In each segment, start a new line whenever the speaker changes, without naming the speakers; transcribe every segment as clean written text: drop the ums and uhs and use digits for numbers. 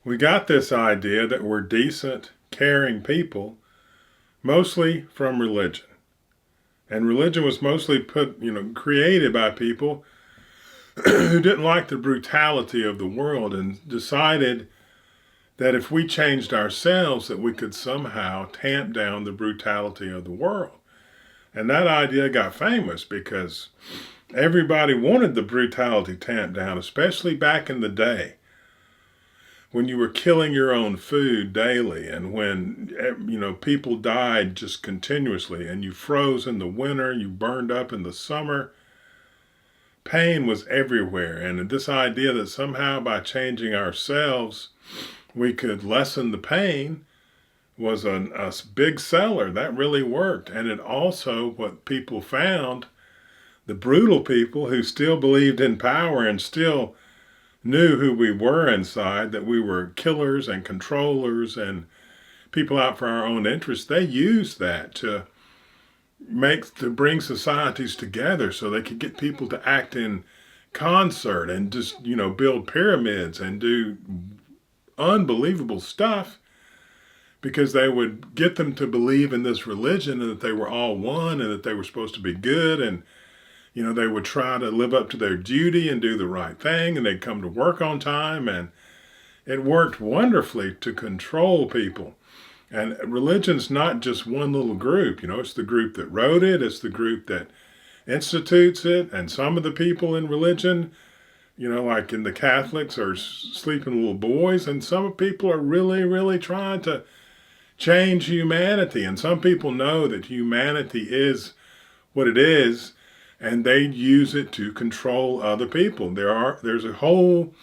We got this idea that we're decent, caring people, mostly from religion. And religion was mostly created by people who didn't like the brutality of the world and decided that if we changed ourselves, that we could somehow tamp down the brutality of the world. And that idea got famous because everybody wanted the brutality tamped down, especially back in the day when you were killing your own food daily and when people died just continuously and you froze in the winter, you burned up in the summer. Pain was everywhere, and this idea that somehow by changing ourselves we could lessen the pain was a big seller. That really worked. And it also, what people found, the brutal people who still believed in power and still knew who we were inside, that we were killers and controllers and people out for our own interests, they used that to bring societies together so they could get people to act in concert and just, build pyramids and do unbelievable stuff, because they would get them to believe in this religion and that they were all one and that they were supposed to be good, and they would try to live up to their duty and do the right thing, and they'd come to work on time, and it worked wonderfully to control people. And religion's not just one little group. It's the group that wrote it, it's the group that institutes it, and some of the people in religion, like in the Catholics, are sleeping little boys, and some people are really, really trying to change humanity. And some people know that humanity is what it is, and they use it to control other people. There's a whole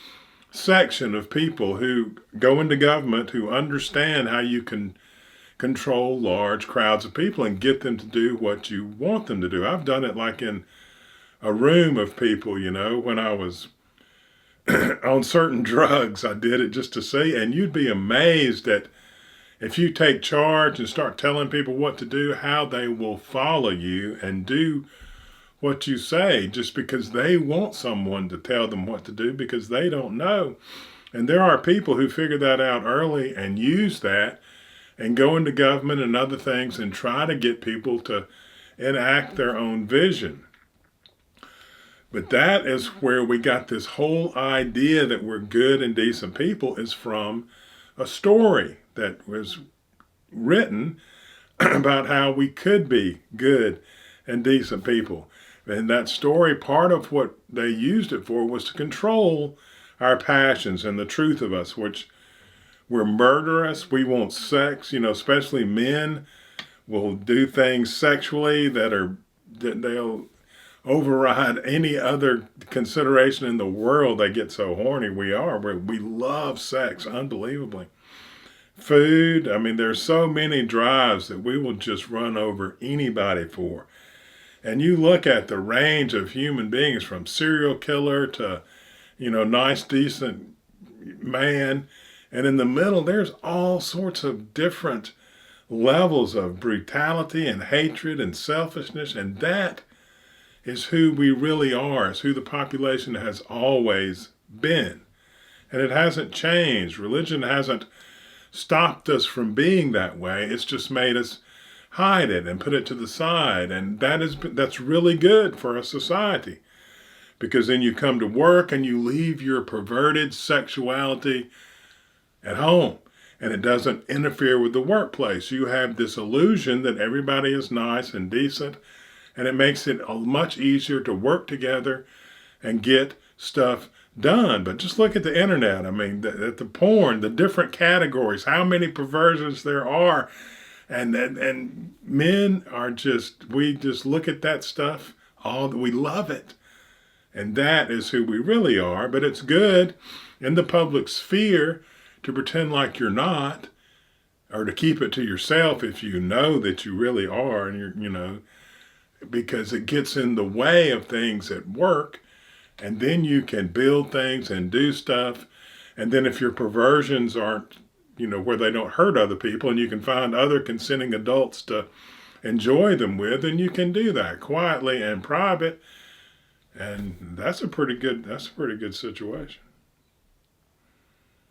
section of people who go into government who understand how you can control large crowds of people and get them to do what you want them to do. I've done it like in a room of people, when I was on certain drugs. I did it just to see, and you'd be amazed at, if you take charge and start telling people what to do, how they will follow you and do what you say, just because they want someone to tell them what to do, because they don't know. And there are people who figure that out early and use that and go into government and other things and try to get people to enact their own vision. But that is where we got this whole idea that we're good and decent people, is from a story that was written about how we could be good and decent people. And that story, part of what they used it for was to control our passions and the truth of us, which we're murderous. We want sex, especially men will do things sexually that they'll override any other consideration in the world. They get so horny. We love sex unbelievably. Food, there's so many drives that we will just run over anybody for. And you look at the range of human beings, from serial killer to, nice, decent man. And in the middle, there's all sorts of different levels of brutality and hatred and selfishness. And that is who we really are. It's who the population has always been. And it hasn't changed. Religion hasn't stopped us from being that way. It's just made us hide it and put it to the side. And that's really good for a society, because then you come to work and you leave your perverted sexuality at home, and it doesn't interfere with the workplace. You have this illusion that everybody is nice and decent, and it makes it much easier to work together and get stuff done. But just look at the internet. The porn, the different categories, how many perversions there are. And men are we just look at that stuff, we love it. And that is who we really are. But it's good in the public sphere to pretend like you're not, or to keep it to yourself if you know that you really are, and because it gets in the way of things at work, and then you can build things and do stuff. And then if your perversions aren't, where they don't hurt other people, and you can find other consenting adults to enjoy them with, and you can do that quietly and private. And that's a pretty good situation.